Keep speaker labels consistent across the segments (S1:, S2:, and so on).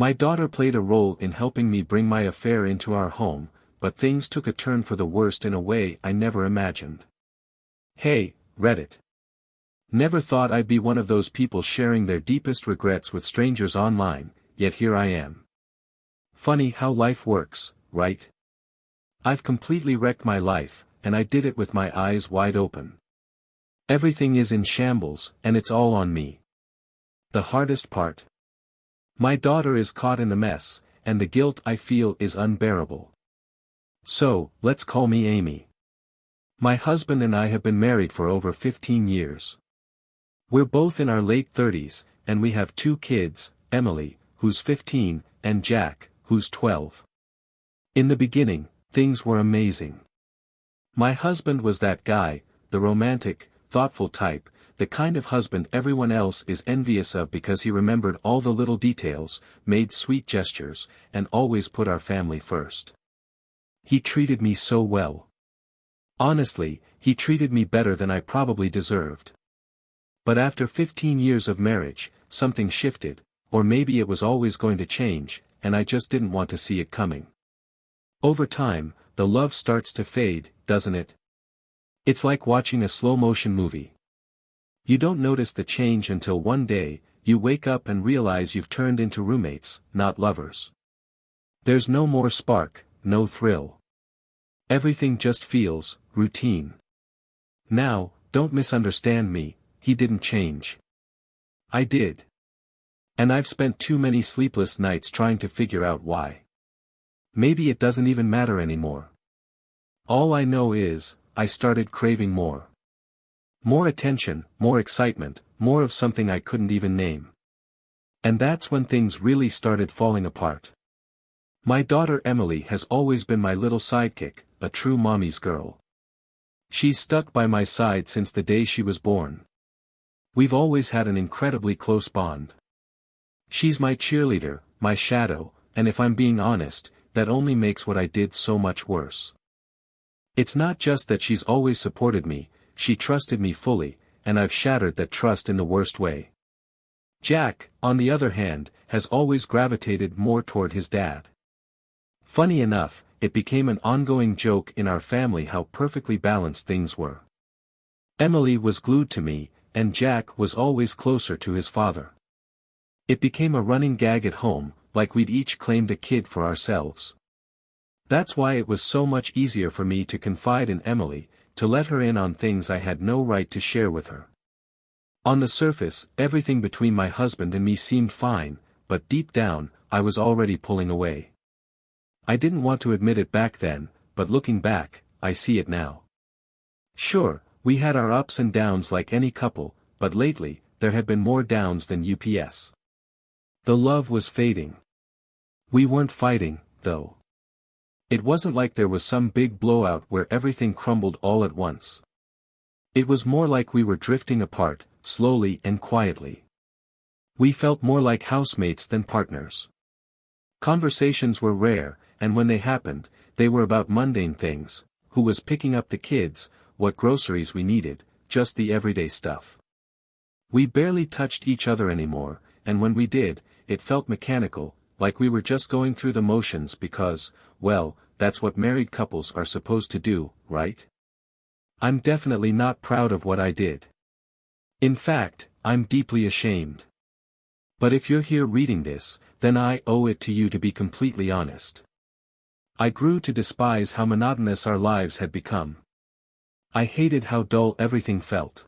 S1: My daughter played a role in helping me bring my affair into our home, but things took a turn for the worst in a way I never imagined. Hey, Reddit. Never thought I'd be one of those people sharing their deepest regrets with strangers online, yet here I am. Funny how life works, right? I've completely wrecked my life, and I did it with my eyes wide open. Everything is in shambles, and it's all on me. The hardest part. My daughter is caught in the mess, and the guilt I feel is unbearable. So, let's call me Amy. My husband and I have been married for over 15 years. We're both in our late 30s, and we have 2 kids, Emily, who's 15, and Jack, who's 12. In the beginning, things were amazing. My husband was that guy, the romantic, thoughtful type, the kind of husband everyone else is envious of because he remembered all the little details, made sweet gestures, and always put our family first. He treated me so well. Honestly, he treated me better than I probably deserved. But after 15 years of marriage, something shifted, or maybe it was always going to change, and I just didn't want to see it coming. Over time, the love starts to fade, doesn't it? It's like watching a slow-motion movie. You don't notice the change until one day, you wake up and realize you've turned into roommates, not lovers. There's no more spark, no thrill. Everything just feels routine. Now, don't misunderstand me, he didn't change. I did. And I've spent too many sleepless nights trying to figure out why. Maybe it doesn't even matter anymore. All I know is, I started craving more. More attention, more excitement, more of something I couldn't even name. And that's when things really started falling apart. My daughter Emily has always been my little sidekick, a true mommy's girl. She's stuck by my side since the day she was born. We've always had an incredibly close bond. She's my cheerleader, my shadow, and if I'm being honest, that only makes what I did so much worse. It's not just that she's always supported me, she trusted me fully, and I've shattered that trust in the worst way. Jack, on the other hand, has always gravitated more toward his dad. Funny enough, it became an ongoing joke in our family how perfectly balanced things were. Emily was glued to me, and Jack was always closer to his father. It became a running gag at home, like we'd each claimed a kid for ourselves. That's why it was so much easier for me to confide in Emily, to let her in on things I had no right to share with her. On the surface, everything between my husband and me seemed fine, but deep down, I was already pulling away. I didn't want to admit it back then, but looking back, I see it now. Sure, we had our ups and downs like any couple, but lately, there had been more downs than ups. The love was fading. We weren't fighting, though. It wasn't like there was some big blowout where everything crumbled all at once. It was more like we were drifting apart, slowly and quietly. We felt more like housemates than partners. Conversations were rare, and when they happened, they were about mundane things: who was picking up the kids, what groceries we needed, just the everyday stuff. We barely touched each other anymore, and when we did, it felt mechanical, like we were just going through the motions because, well, that's what married couples are supposed to do, right? I'm definitely not proud of what I did. In fact, I'm deeply ashamed. But if you're here reading this, then I owe it to you to be completely honest. I grew to despise how monotonous our lives had become. I hated how dull everything felt.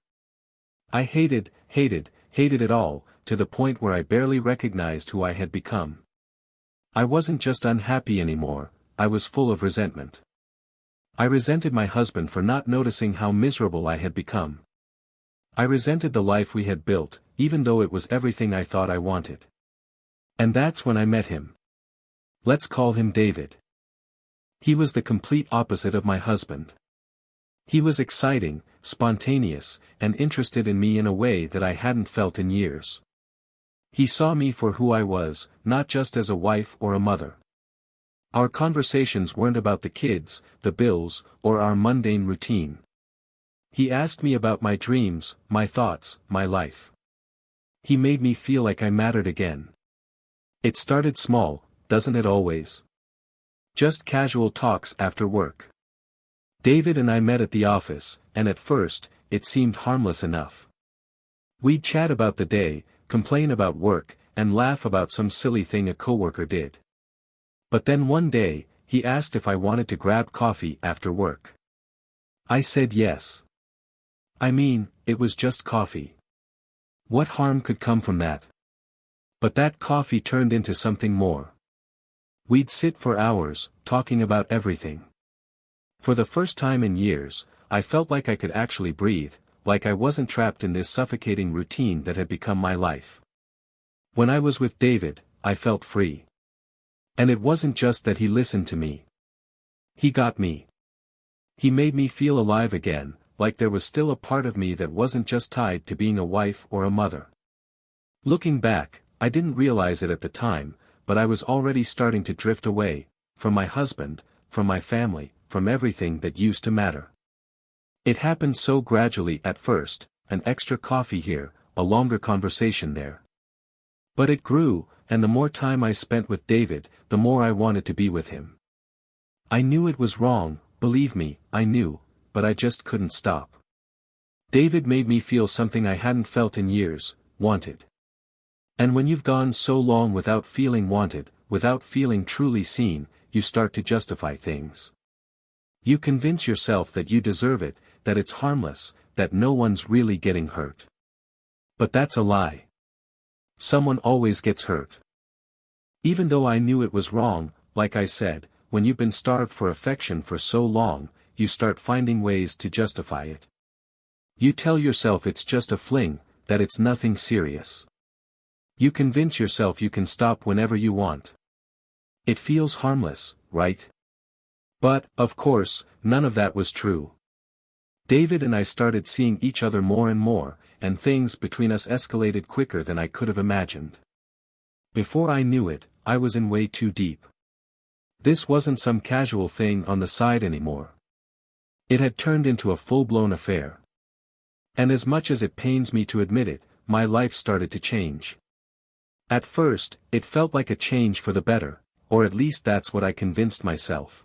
S1: I hated it all, to the point where I barely recognized who I had become. I wasn't just unhappy anymore, I was full of resentment. I resented my husband for not noticing how miserable I had become. I resented the life we had built, even though it was everything I thought I wanted. And that's when I met him. Let's call him David. He was the complete opposite of my husband. He was exciting, spontaneous, and interested in me in a way that I hadn't felt in years. He saw me for who I was, not just as a wife or a mother. Our conversations weren't about the kids, the bills, or our mundane routine. He asked me about my dreams, my thoughts, my life. He made me feel like I mattered again. It started small, doesn't it always? Just casual talks after work. David and I met at the office, and at first, it seemed harmless enough. We'd chat about the day, complain about work, and laugh about some silly thing a coworker did. But then one day, he asked if I wanted to grab coffee after work. I said yes. I mean, it was just coffee. What harm could come from that? But that coffee turned into something more. We'd sit for hours, talking about everything. For the first time in years, I felt like I could actually breathe, like I wasn't trapped in this suffocating routine that had become my life. When I was with David, I felt free. And it wasn't just that he listened to me. He got me. He made me feel alive again, like there was still a part of me that wasn't just tied to being a wife or a mother. Looking back, I didn't realize it at the time, but I was already starting to drift away, from my husband, from my family, from everything that used to matter. It happened so gradually at first, an extra coffee here, a longer conversation there. But it grew, and the more time I spent with David, the more I wanted to be with him. I knew it was wrong, believe me, I knew, but I just couldn't stop. David made me feel something I hadn't felt in years, wanted. And when you've gone so long without feeling wanted, without feeling truly seen, you start to justify things. You convince yourself that you deserve it, that it's harmless, that no one's really getting hurt. But that's a lie. Someone always gets hurt. Even though I knew it was wrong, like I said, when you've been starved for affection for so long, you start finding ways to justify it. You tell yourself it's just a fling, that it's nothing serious. You convince yourself you can stop whenever you want. It feels harmless, right? But, of course, none of that was true. David and I started seeing each other more and more, and things between us escalated quicker than I could have imagined. Before I knew it, I was in way too deep. This wasn't some casual thing on the side anymore. It had turned into a full-blown affair. And as much as it pains me to admit it, my life started to change. At first, it felt like a change for the better, or at least that's what I convinced myself.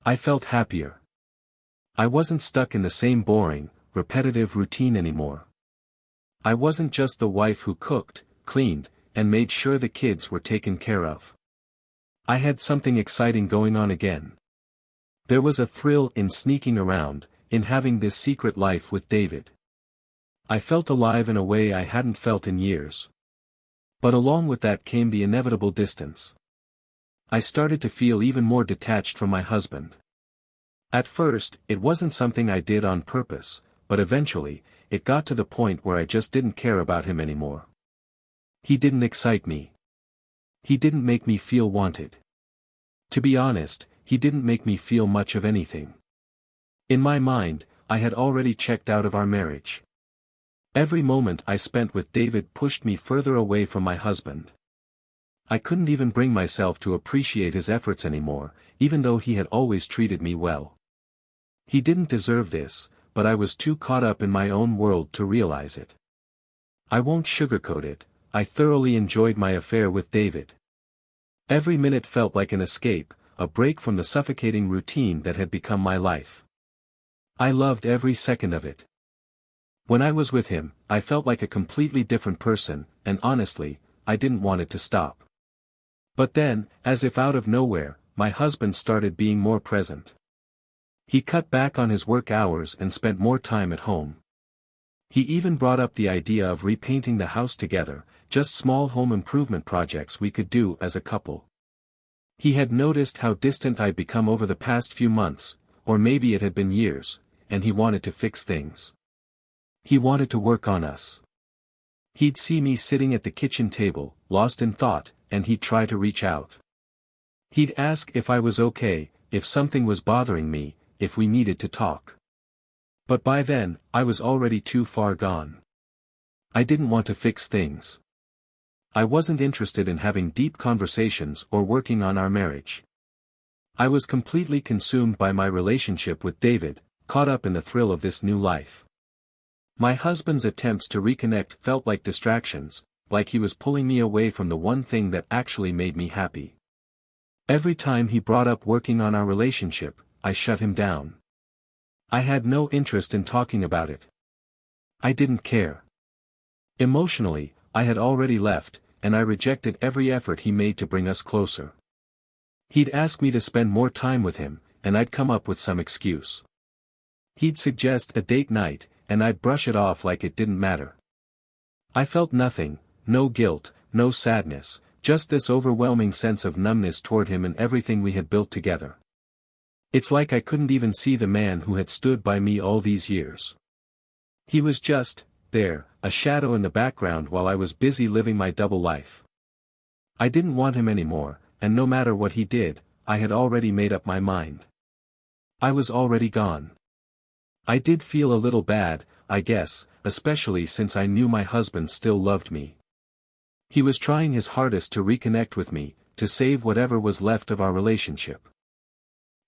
S1: I felt happier. I wasn't stuck in the same boring, repetitive routine anymore. I wasn't just the wife who cooked, cleaned, and made sure the kids were taken care of. I had something exciting going on again. There was a thrill in sneaking around, in having this secret life with David. I felt alive in a way I hadn't felt in years. But along with that came the inevitable distance. I started to feel even more detached from my husband. At first, it wasn't something I did on purpose, but eventually, it got to the point where I just didn't care about him anymore. He didn't excite me. He didn't make me feel wanted. To be honest, he didn't make me feel much of anything. In my mind, I had already checked out of our marriage. Every moment I spent with David pushed me further away from my husband. I couldn't even bring myself to appreciate his efforts anymore, even though he had always treated me well. He didn't deserve this, but I was too caught up in my own world to realize it. I won't sugarcoat it, I thoroughly enjoyed my affair with David. Every minute felt like an escape, a break from the suffocating routine that had become my life. I loved every second of it. When I was with him, I felt like a completely different person, and honestly, I didn't want it to stop. But then, as if out of nowhere, my husband started being more present. He cut back on his work hours and spent more time at home. He even brought up the idea of repainting the house together, just small home improvement projects we could do as a couple. He had noticed how distant I'd become over the past few months, or maybe it had been years, and he wanted to fix things. He wanted to work on us. He'd see me sitting at the kitchen table, lost in thought, and he'd try to reach out. He'd ask if I was okay, if something was bothering me, if we needed to talk. But by then, I was already too far gone. I didn't want to fix things. I wasn't interested in having deep conversations or working on our marriage. I was completely consumed by my relationship with David, caught up in the thrill of this new life. My husband's attempts to reconnect felt like distractions, like he was pulling me away from the one thing that actually made me happy. Every time he brought up working on our relationship, I shut him down. I had no interest in talking about it. I didn't care. Emotionally, I had already left, and I rejected every effort he made to bring us closer. He'd ask me to spend more time with him, and I'd come up with some excuse. He'd suggest a date night, and I'd brush it off like it didn't matter. I felt nothing, no guilt, no sadness, just this overwhelming sense of numbness toward him and everything we had built together. It's like I couldn't even see the man who had stood by me all these years. He was just there, a shadow in the background while I was busy living my double life. I didn't want him anymore, and no matter what he did, I had already made up my mind. I was already gone. I did feel a little bad, I guess, especially since I knew my husband still loved me. He was trying his hardest to reconnect with me, to save whatever was left of our relationship.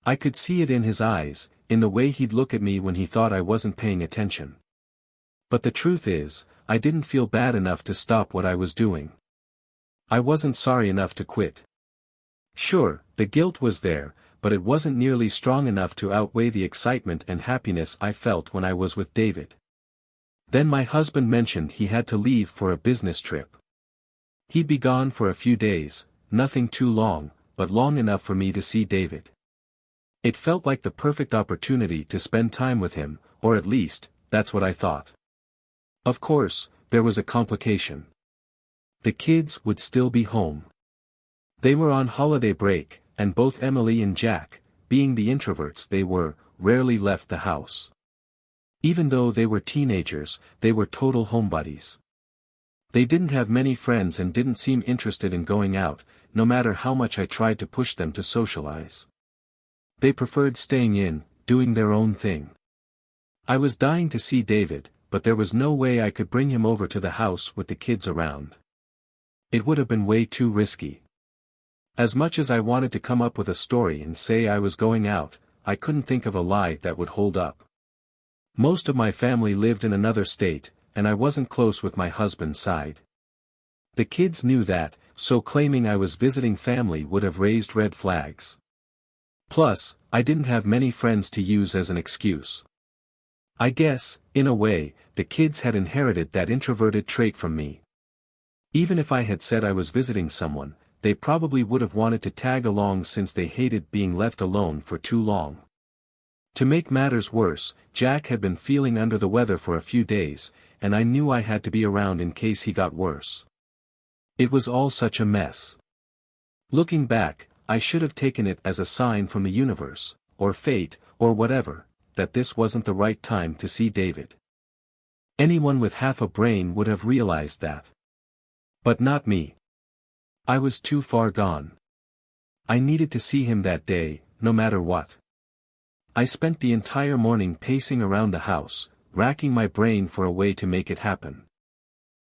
S1: I could see it in his eyes, in the way he'd look at me when he thought I wasn't paying attention. But the truth is, I didn't feel bad enough to stop what I was doing. I wasn't sorry enough to quit. Sure, the guilt was there, but it wasn't nearly strong enough to outweigh the excitement and happiness I felt when I was with David. Then my husband mentioned he had to leave for a business trip. He'd be gone for a few days, nothing too long, but long enough for me to see David. It felt like the perfect opportunity to spend time with him, or at least, that's what I thought. Of course, there was a complication. The kids would still be home. They were on holiday break, and both Emily and Jack, being the introverts they were, rarely left the house. Even though they were teenagers, they were total homebodies. They didn't have many friends and didn't seem interested in going out, no matter how much I tried to push them to socialize. They preferred staying in, doing their own thing. I was dying to see David, but there was no way I could bring him over to the house with the kids around. It would have been way too risky. As much as I wanted to come up with a story and say I was going out, I couldn't think of a lie that would hold up. Most of my family lived in another state, and I wasn't close with my husband's side. The kids knew that, so claiming I was visiting family would have raised red flags. Plus, I didn't have many friends to use as an excuse. I guess, in a way, the kids had inherited that introverted trait from me. Even if I had said I was visiting someone, they probably would have wanted to tag along since they hated being left alone for too long. To make matters worse, Jack had been feeling under the weather for a few days, and I knew I had to be around in case he got worse. It was all such a mess. Looking back, I should have taken it as a sign from the universe, or fate, or whatever, that this wasn't the right time to see David. Anyone with half a brain would have realized that. But not me. I was too far gone. I needed to see him that day, no matter what. I spent the entire morning pacing around the house, racking my brain for a way to make it happen.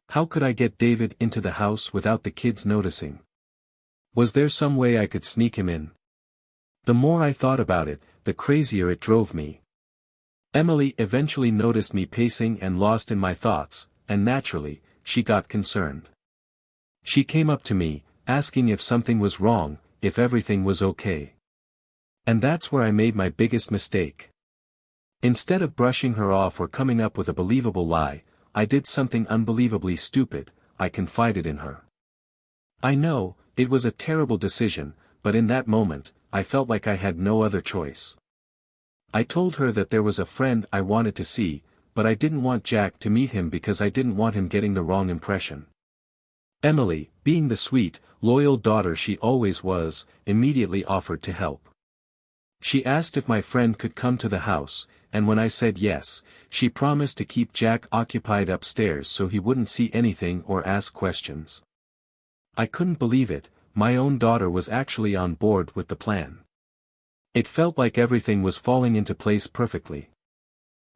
S1: How could I get David into the house without the kids noticing? Was there some way I could sneak him in? The more I thought about it, the crazier it drove me. Emily eventually noticed me pacing and lost in my thoughts, and naturally, she got concerned. She came up to me, asking if something was wrong, if everything was okay. And that's where I made my biggest mistake. Instead of brushing her off or coming up with a believable lie, I did something unbelievably stupid. I confided in her. I know, it was a terrible decision, but in that moment, I felt like I had no other choice. I told her that there was a friend I wanted to see, but I didn't want Jack to meet him because I didn't want him getting the wrong impression. Emily, being the sweet, loyal daughter she always was, immediately offered to help. She asked if my friend could come to the house, and when I said yes, she promised to keep Jack occupied upstairs so he wouldn't see anything or ask questions. I couldn't believe it, my own daughter was actually on board with the plan. It felt like everything was falling into place perfectly.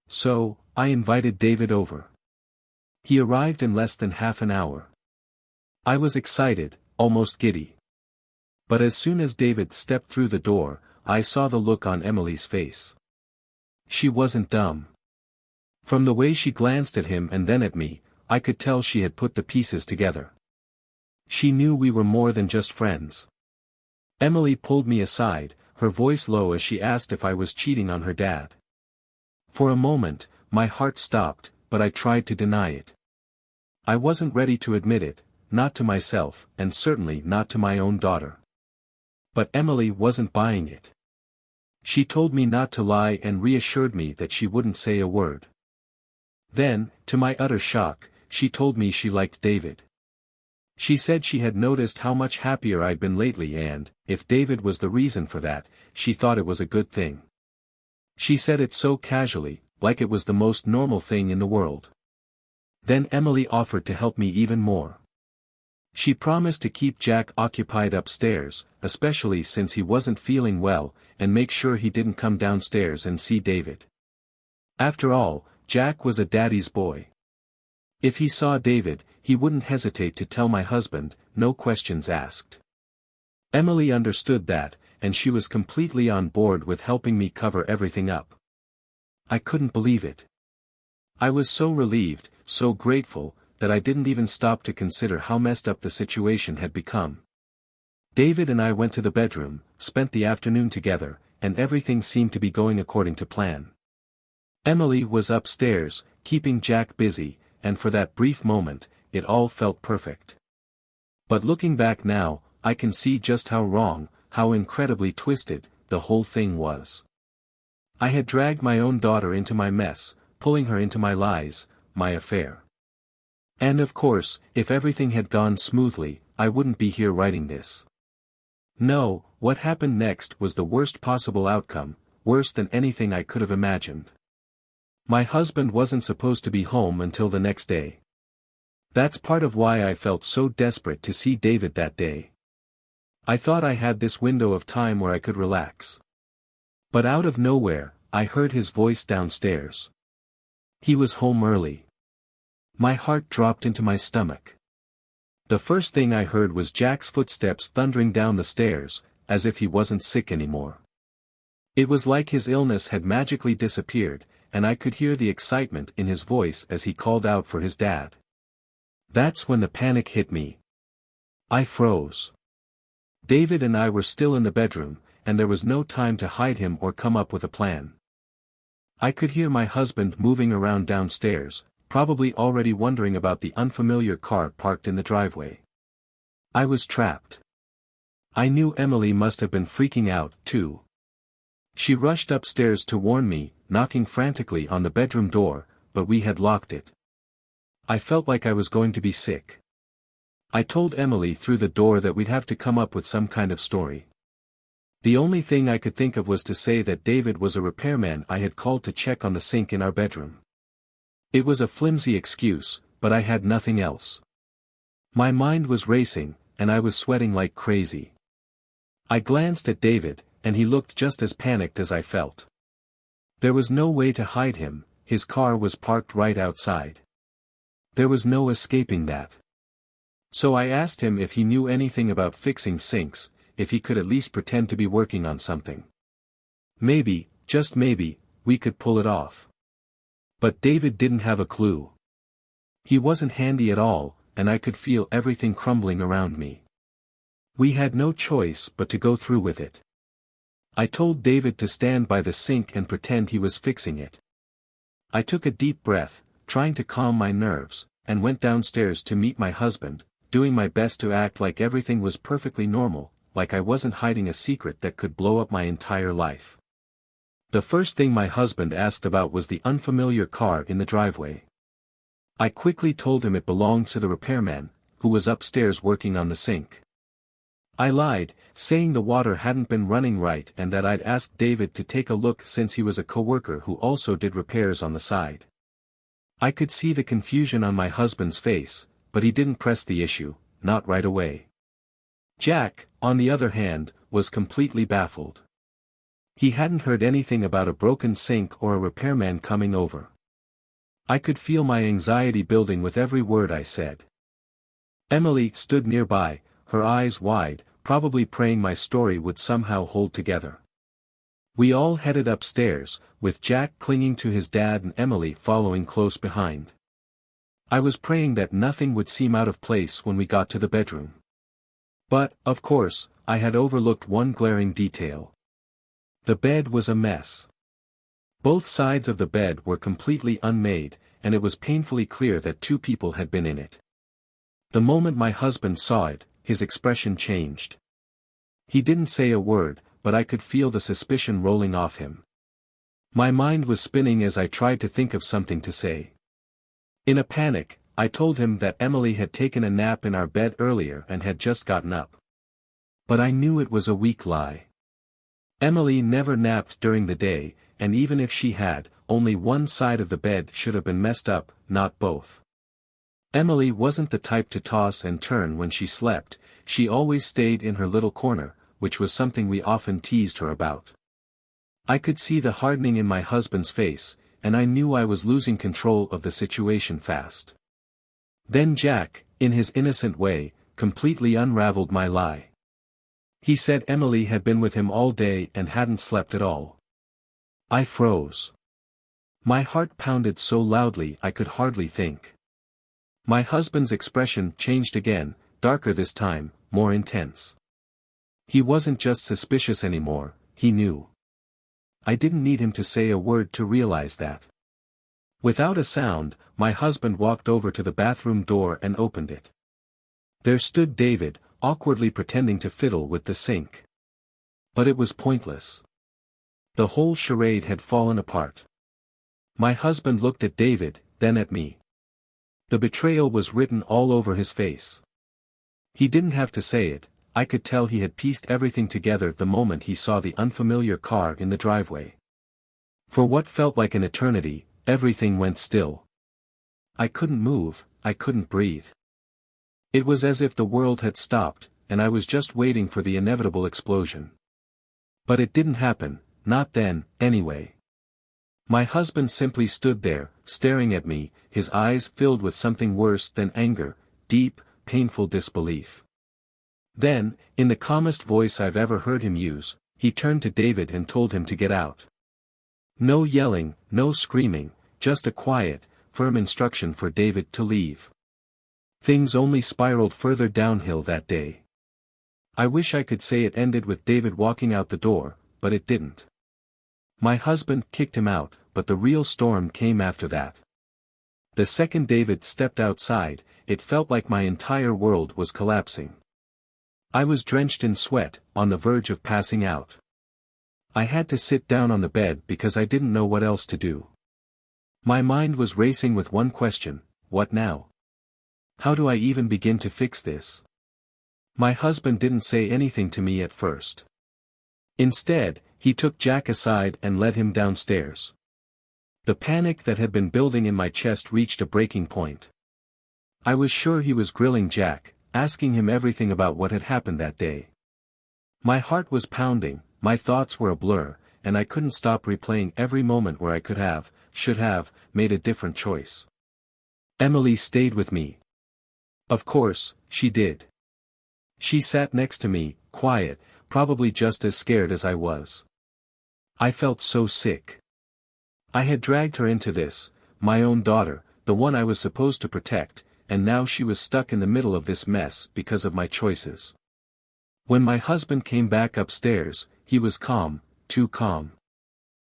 S1: So, I invited David over. He arrived in less than half an hour. I was excited, almost giddy. But as soon as David stepped through the door, I saw the look on Emily's face. She wasn't dumb. From the way she glanced at him and then at me, I could tell she had put the pieces together. She knew we were more than just friends. Emily pulled me aside, her voice low as she asked if I was cheating on her dad. For a moment, my heart stopped, but I tried to deny it. I wasn't ready to admit it, not to myself, and certainly not to my own daughter. But Emily wasn't buying it. She told me not to lie and reassured me that she wouldn't say a word. Then, to my utter shock, she told me she liked David. She said she had noticed how much happier I'd been lately and, if David was the reason for that, she thought it was a good thing. She said it so casually, like it was the most normal thing in the world. Then Emily offered to help me even more. She promised to keep Jack occupied upstairs, especially since he wasn't feeling well, and make sure he didn't come downstairs and see David. After all, Jack was a daddy's boy. If he saw David, he wouldn't hesitate to tell my husband, no questions asked. Emily understood that, and she was completely on board with helping me cover everything up. I couldn't believe it. I was so relieved, so grateful, that I didn't even stop to consider how messed up the situation had become. David and I went to the bedroom, spent the afternoon together, and everything seemed to be going according to plan. Emily was upstairs, keeping Jack busy, and for that brief moment, it all felt perfect. But looking back now, I can see just how wrong, how incredibly twisted, the whole thing was. I had dragged my own daughter into my mess, pulling her into my lies, my affair. And of course, if everything had gone smoothly, I wouldn't be here writing this. No, what happened next was the worst possible outcome, worse than anything I could have imagined. My husband wasn't supposed to be home until the next day. That's part of why I felt so desperate to see David that day. I thought I had this window of time where I could relax. But out of nowhere, I heard his voice downstairs. He was home early. My heart dropped into my stomach. The first thing I heard was Jack's footsteps thundering down the stairs, as if he wasn't sick anymore. It was like his illness had magically disappeared, and I could hear the excitement in his voice as he called out for his dad. That's when the panic hit me. I froze. David and I were still in the bedroom, and there was no time to hide him or come up with a plan. I could hear my husband moving around downstairs, probably already wondering about the unfamiliar car parked in the driveway. I was trapped. I knew Emily must have been freaking out, too. She rushed upstairs to warn me, knocking frantically on the bedroom door, but we had locked it. I felt like I was going to be sick. I told Emily through the door that we'd have to come up with some kind of story. The only thing I could think of was to say that David was a repairman I had called to check on the sink in our bedroom. It was a flimsy excuse, but I had nothing else. My mind was racing, and I was sweating like crazy. I glanced at David, and he looked just as panicked as I felt. There was no way to hide him, his car was parked right outside. There was no escaping that. So I asked him if he knew anything about fixing sinks, if he could at least pretend to be working on something. Maybe, just maybe, we could pull it off. But David didn't have a clue. He wasn't handy at all, and I could feel everything crumbling around me. We had no choice but to go through with it. I told David to stand by the sink and pretend he was fixing it. I took a deep breath, trying to calm my nerves, and went downstairs to meet my husband, doing my best to act like everything was perfectly normal, like I wasn't hiding a secret that could blow up my entire life. The first thing my husband asked about was the unfamiliar car in the driveway. I quickly told him it belonged to the repairman, who was upstairs working on the sink. I lied, saying the water hadn't been running right and that I'd asked David to take a look since he was a coworker who also did repairs on the side. I could see the confusion on my husband's face, but he didn't press the issue, not right away. Jack, on the other hand, was completely baffled. He hadn't heard anything about a broken sink or a repairman coming over. I could feel my anxiety building with every word I said. Emily stood nearby, her eyes wide, probably praying my story would somehow hold together. We all headed upstairs, with Jack clinging to his dad and Emily following close behind. I was praying that nothing would seem out of place when we got to the bedroom. But, of course, I had overlooked one glaring detail. The bed was a mess. Both sides of the bed were completely unmade, and it was painfully clear that two people had been in it. The moment my husband saw it, his expression changed. He didn't say a word, but I could feel the suspicion rolling off him. My mind was spinning as I tried to think of something to say. In a panic, I told him that Emily had taken a nap in our bed earlier and had just gotten up. But I knew it was a weak lie. Emily never napped during the day, and even if she had, only one side of the bed should have been messed up, not both. Emily wasn't the type to toss and turn when she slept, she always stayed in her little corner, which was something we often teased her about. I could see the hardening in my husband's face, and I knew I was losing control of the situation fast. Then Jack, in his innocent way, completely unraveled my lie. He said Emily had been with him all day and hadn't slept at all. I froze. My heart pounded so loudly I could hardly think. My husband's expression changed again, darker this time, more intense. He wasn't just suspicious anymore, he knew. I didn't need him to say a word to realize that. Without a sound, my husband walked over to the bathroom door and opened it. There stood David, awkwardly pretending to fiddle with the sink. But it was pointless. The whole charade had fallen apart. My husband looked at David, then at me. The betrayal was written all over his face. He didn't have to say it, I could tell he had pieced everything together the moment he saw the unfamiliar car in the driveway. For what felt like an eternity, everything went still. I couldn't move, I couldn't breathe. It was as if the world had stopped, and I was just waiting for the inevitable explosion. But it didn't happen, not then, anyway. My husband simply stood there, staring at me, his eyes filled with something worse than anger, deep, painful disbelief. Then, in the calmest voice I've ever heard him use, he turned to David and told him to get out. No yelling, no screaming, just a quiet, firm instruction for David to leave. Things only spiraled further downhill that day. I wish I could say it ended with David walking out the door, but it didn't. My husband kicked him out, but the real storm came after that. The second David stepped outside, it felt like my entire world was collapsing. I was drenched in sweat, on the verge of passing out. I had to sit down on the bed because I didn't know what else to do. My mind was racing with one question: what now? How do I even begin to fix this? My husband didn't say anything to me at first. Instead, he took Jack aside and led him downstairs. The panic that had been building in my chest reached a breaking point. I was sure he was grilling Jack, asking him everything about what had happened that day. My heart was pounding, my thoughts were a blur, and I couldn't stop replaying every moment where I could have, should have, made a different choice. Emily stayed with me. Of course, she did. She sat next to me, quiet, probably just as scared as I was. I felt so sick. I had dragged her into this, my own daughter, the one I was supposed to protect, and now she was stuck in the middle of this mess because of my choices. When my husband came back upstairs, he was calm, too calm.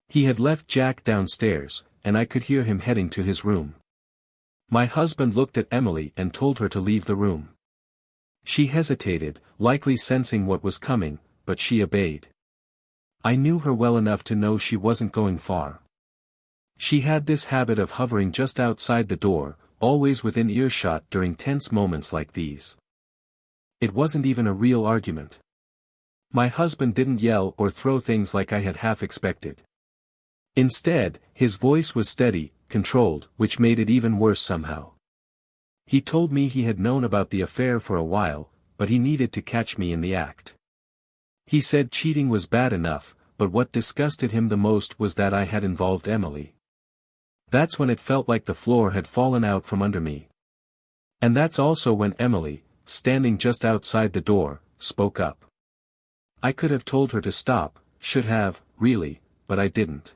S1: He had left Jack downstairs, and I could hear him heading to his room. My husband looked at Emily and told her to leave the room. She hesitated, likely sensing what was coming, but she obeyed. I knew her well enough to know she wasn't going far. She had this habit of hovering just outside the door, always within earshot during tense moments like these. It wasn't even a real argument. My husband didn't yell or throw things like I had half expected. Instead, his voice was steady, controlled, which made it even worse somehow. He told me he had known about the affair for a while, but he needed to catch me in the act. He said cheating was bad enough, but what disgusted him the most was that I had involved Emily. That's when it felt like the floor had fallen out from under me. And that's also when Emily, standing just outside the door, spoke up. I could have told her to stop, should have, really, but I didn't.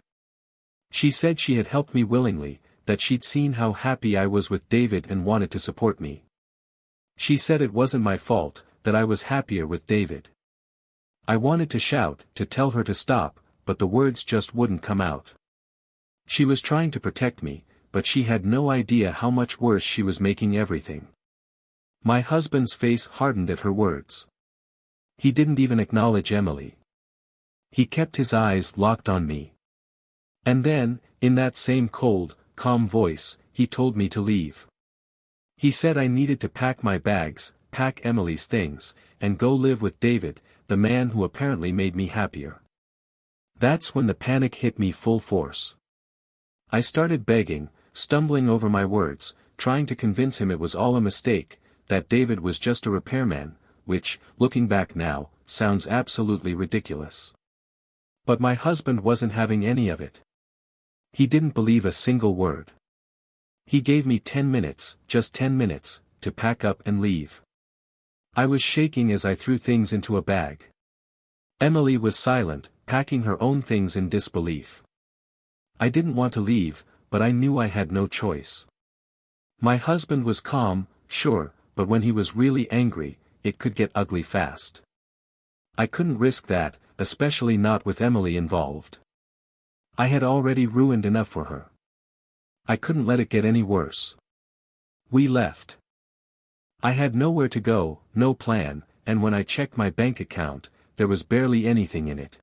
S1: She said she had helped me willingly, that she'd seen how happy I was with David and wanted to support me. She said it wasn't my fault, that I was happier with David. I wanted to shout, to tell her to stop, but the words just wouldn't come out. She was trying to protect me, but she had no idea how much worse she was making everything. My husband's face hardened at her words. He didn't even acknowledge Emily. He kept his eyes locked on me. And then, in that same cold, calm voice, he told me to leave. He said I needed to pack my bags, pack Emily's things, and go live with David, the man who apparently made me happier. That's when the panic hit me full force. I started begging, stumbling over my words, trying to convince him it was all a mistake, that David was just a repairman, which, looking back now, sounds absolutely ridiculous. But my husband wasn't having any of it. He didn't believe a single word. He gave me 10 minutes, just 10 minutes, to pack up and leave. I was shaking as I threw things into a bag. Emily was silent, packing her own things in disbelief. I didn't want to leave, but I knew I had no choice. My husband was calm, sure, but when he was really angry, it could get ugly fast. I couldn't risk that, especially not with Emily involved. I had already ruined enough for her. I couldn't let it get any worse. We left. I had nowhere to go, no plan, and when I checked my bank account, there was barely anything in it.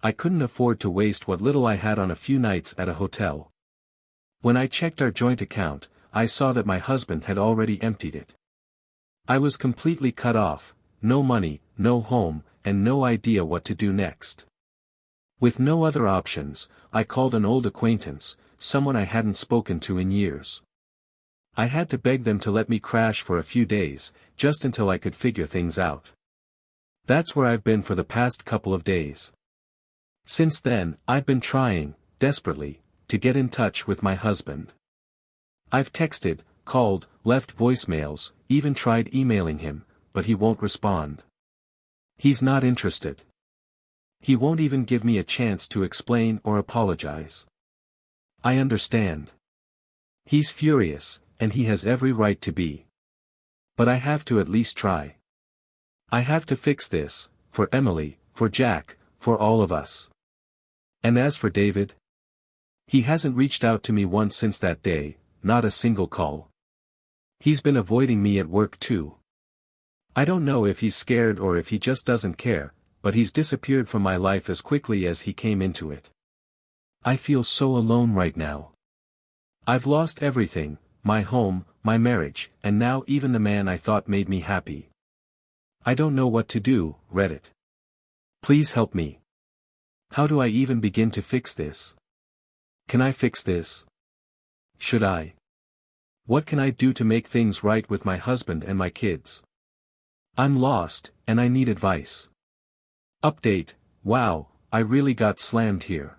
S1: I couldn't afford to waste what little I had on a few nights at a hotel. When I checked our joint account, I saw that my husband had already emptied it. I was completely cut off, no money, no home, and no idea what to do next. With no other options, I called an old acquaintance, someone I hadn't spoken to in years. I had to beg them to let me crash for a few days, just until I could figure things out. That's where I've been for the past couple of days. Since then, I've been trying, desperately, to get in touch with my husband. I've texted, called, left voicemails, even tried emailing him, but he won't respond. He's not interested. He won't even give me a chance to explain or apologize. I understand. He's furious, and he has every right to be. But I have to at least try. I have to fix this, for Emily, for Jack, for all of us. And as for David? He hasn't reached out to me once since that day, not a single call. He's been avoiding me at work too. I don't know if he's scared or if he just doesn't care, but he's disappeared from my life as quickly as he came into it. I feel so alone right now. I've lost everything, my home, my marriage, and now even the man I thought made me happy. I don't know what to do, Reddit. Please help me. How do I even begin to fix this? Can I fix this? Should I? What can I do to make things right with my husband and my kids? I'm lost, and I need advice. Update: wow, I really got slammed here.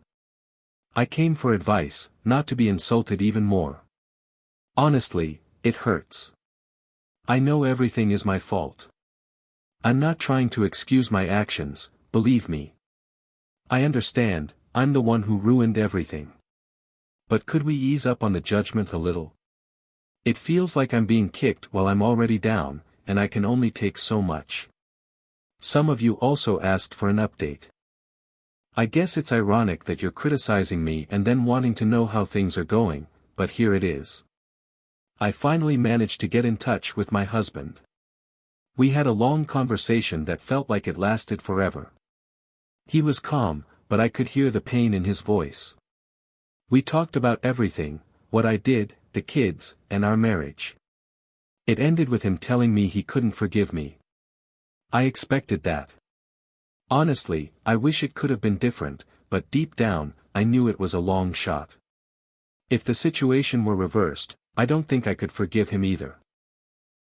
S1: I came for advice, not to be insulted even more. Honestly, it hurts. I know everything is my fault. I'm not trying to excuse my actions, believe me. I understand, I'm the one who ruined everything. But could we ease up on the judgment a little? It feels like I'm being kicked while I'm already down, and I can only take so much. Some of you also asked for an update. I guess it's ironic that you're criticizing me and then wanting to know how things are going, but here it is. I finally managed to get in touch with my husband. We had a long conversation that felt like it lasted forever. He was calm, but I could hear the pain in his voice. We talked about everything, what I did, the kids, and our marriage. It ended with him telling me he couldn't forgive me. I expected that. Honestly, I wish it could have been different, but deep down, I knew it was a long shot. If the situation were reversed, I don't think I could forgive him either.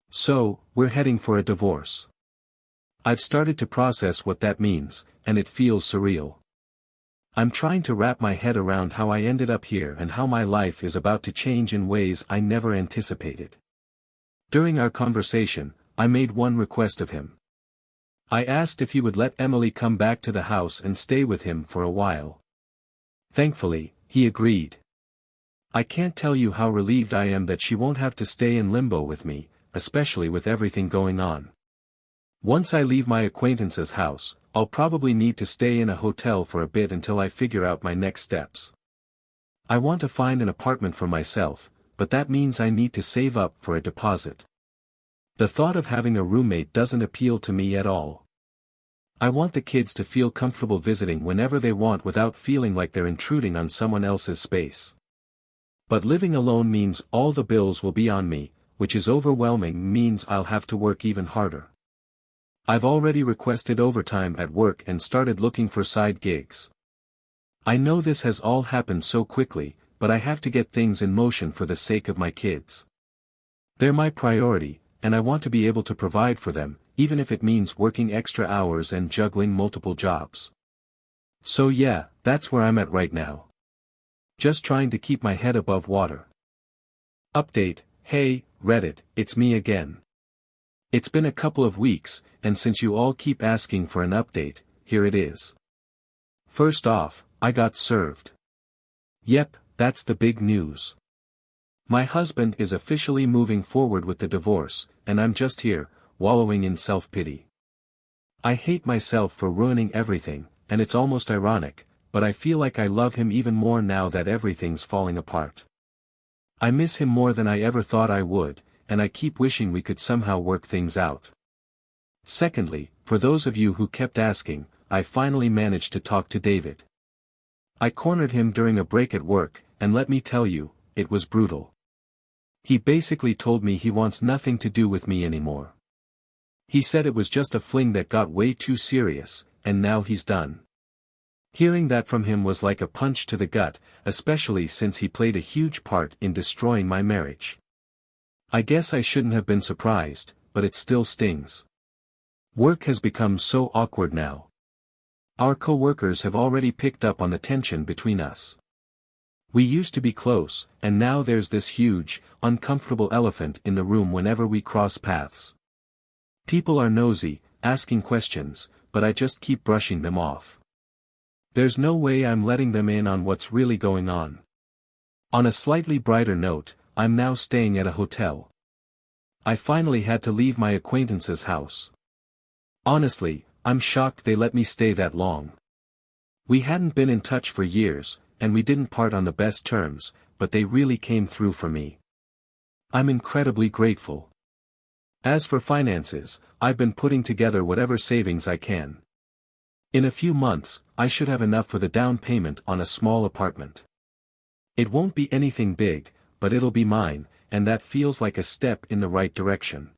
S1: So, we're heading for a divorce. I've started to process what that means, and it feels surreal. I'm trying to wrap my head around how I ended up here and how my life is about to change in ways I never anticipated. During our conversation, I made one request of him. I asked if he would let Emily come back to the house and stay with him for a while. Thankfully, he agreed. I can't tell you how relieved I am that she won't have to stay in limbo with me, especially with everything going on. Once I leave my acquaintance's house, I'll probably need to stay in a hotel for a bit until I figure out my next steps. I want to find an apartment for myself, but that means I need to save up for a deposit. The thought of having a roommate doesn't appeal to me at all. I want the kids to feel comfortable visiting whenever they want without feeling like they're intruding on someone else's space. But living alone means all the bills will be on me, which is overwhelming, means I'll have to work even harder. I've already requested overtime at work and started looking for side gigs. I know this has all happened so quickly, but I have to get things in motion for the sake of my kids. They're my priority, and I want to be able to provide for them, even if it means working extra hours and juggling multiple jobs. So yeah, that's where I'm at right now. Just trying to keep my head above water. Update: Hey, Reddit, it's me again. It's been a couple of weeks, and since you all keep asking for an update, here it is. First off, I got served. Yep, that's the big news. My husband is officially moving forward with the divorce, and I'm just here, wallowing in self-pity. I hate myself for ruining everything, and it's almost ironic, but I feel like I love him even more now that everything's falling apart. I miss him more than I ever thought I would, and I keep wishing we could somehow work things out. Secondly, for those of you who kept asking, I finally managed to talk to David. I cornered him during a break at work, and let me tell you, it was brutal. He basically told me he wants nothing to do with me anymore. He said it was just a fling that got way too serious, and now he's done. Hearing that from him was like a punch to the gut, especially since he played a huge part in destroying my marriage. I guess I shouldn't have been surprised, but it still stings. Work has become so awkward now. Our co-workers have already picked up on the tension between us. We used to be close, and now there's this huge, uncomfortable elephant in the room whenever we cross paths. People are nosy, asking questions, but I just keep brushing them off. There's no way I'm letting them in on what's really going on. On a slightly brighter note, I'm now staying at a hotel. I finally had to leave my acquaintance's house. Honestly, I'm shocked they let me stay that long. We hadn't been in touch for years, and we didn't part on the best terms, but they really came through for me. I'm incredibly grateful. As for finances, I've been putting together whatever savings I can. In a few months, I should have enough for the down payment on a small apartment. It won't be anything big, but it'll be mine, and that feels like a step in the right direction.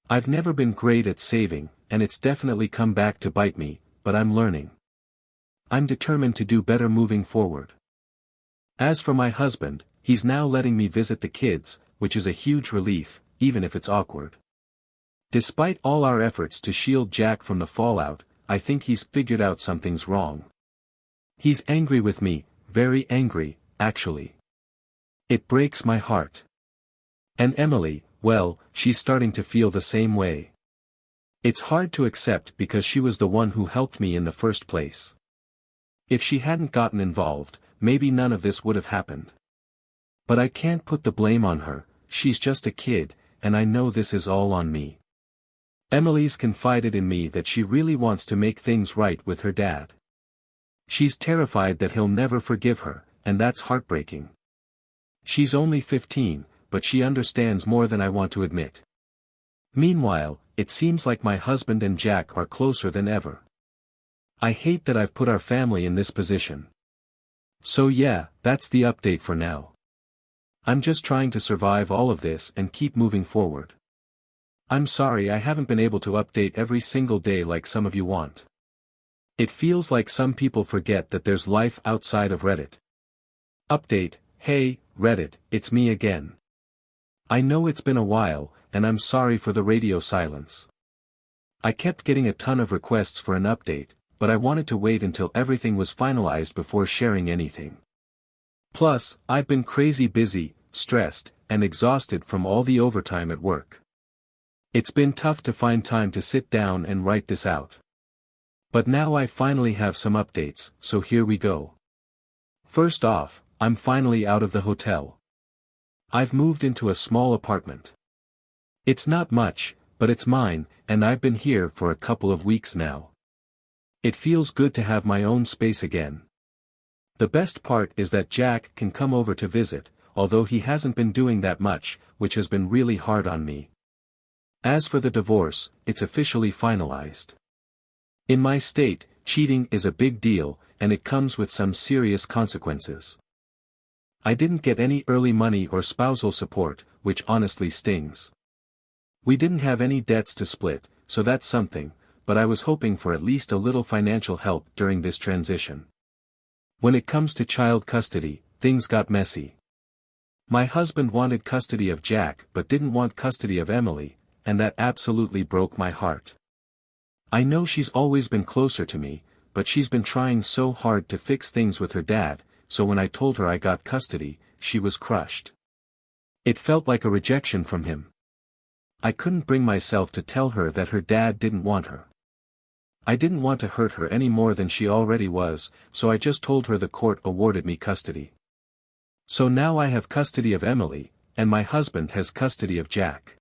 S1: I've never been great at saving, and it's definitely come back to bite me, but I'm learning. I'm determined to do better moving forward. As for my husband, he's now letting me visit the kids, which is a huge relief, even if it's awkward. Despite all our efforts to shield Jack from the fallout, I think he's figured out something's wrong. He's angry with me, very angry, actually. It breaks my heart. And Emily, well, she's starting to feel the same way. It's hard to accept because she was the one who helped me in the first place. If she hadn't gotten involved, maybe none of this would have happened. But I can't put the blame on her, she's just a kid, and I know this is all on me. Emily's confided in me that she really wants to make things right with her dad. She's terrified that he'll never forgive her, and that's heartbreaking. She's only 15, but she understands more than I want to admit. Meanwhile, it seems like my husband and Jack are closer than ever. I hate that I've put our family in this position. So yeah, that's the update for now. I'm just trying to survive all of this and keep moving forward. I'm sorry I haven't been able to update every single day like some of you want. It feels like some people forget that there's life outside of Reddit. Update: Hey, Reddit, it's me again. I know it's been a while, and I'm sorry for the radio silence. I kept getting a ton of requests for an update, but I wanted to wait until everything was finalized before sharing anything. Plus, I've been crazy busy, stressed, and exhausted from all the overtime at work. It's been tough to find time to sit down and write this out. But now I finally have some updates, so here we go. First off, I'm finally out of the hotel. I've moved into a small apartment. It's not much, but it's mine, and I've been here for a couple of weeks now. It feels good to have my own space again. The best part is that Jack can come over to visit, although he hasn't been doing that much, which has been really hard on me. As for the divorce, it's officially finalized. In my state, cheating is a big deal, and it comes with some serious consequences. I didn't get any early money or spousal support, which honestly stings. We didn't have any debts to split, so that's something, but I was hoping for at least a little financial help during this transition. When it comes to child custody, things got messy. My husband wanted custody of Jack but didn't want custody of Emily, and that absolutely broke my heart. I know she's always been closer to me, but she's been trying so hard to fix things with her dad, so when I told her I got custody, she was crushed. It felt like a rejection from him. I couldn't bring myself to tell her that her dad didn't want her. I didn't want to hurt her any more than she already was, so I just told her the court awarded me custody. So now I have custody of Emily, and my husband has custody of Jack.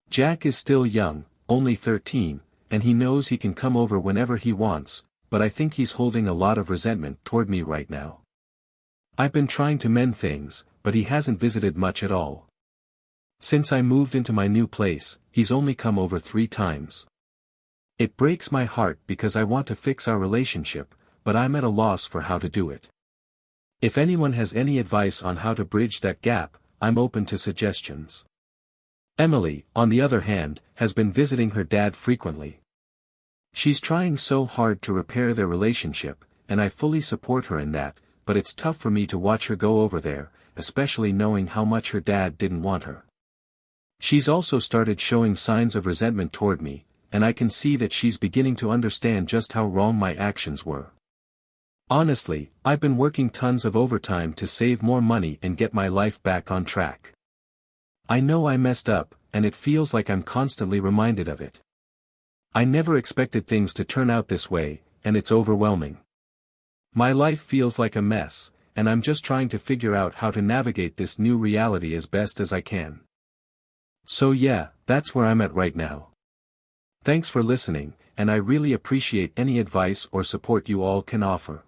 S1: Jack is still young, only 13, and he knows he can come over whenever he wants, but I think he's holding a lot of resentment toward me right now. I've been trying to mend things, but he hasn't visited much at all. Since I moved into my new place, he's only come over 3 times. It breaks my heart because I want to fix our relationship, but I'm at a loss for how to do it. If anyone has any advice on how to bridge that gap, I'm open to suggestions. Emily, on the other hand, has been visiting her dad frequently. She's trying so hard to repair their relationship, and I fully support her in that, but it's tough for me to watch her go over there, especially knowing how much her dad didn't want her. She's also started showing signs of resentment toward me, and I can see that she's beginning to understand just how wrong my actions were. Honestly, I've been working tons of overtime to save more money and get my life back on track. I know I messed up, and it feels like I'm constantly reminded of it. I never expected things to turn out this way, and it's overwhelming. My life feels like a mess, and I'm just trying to figure out how to navigate this new reality as best as I can. So yeah, that's where I'm at right now. Thanks for listening, and I really appreciate any advice or support you all can offer.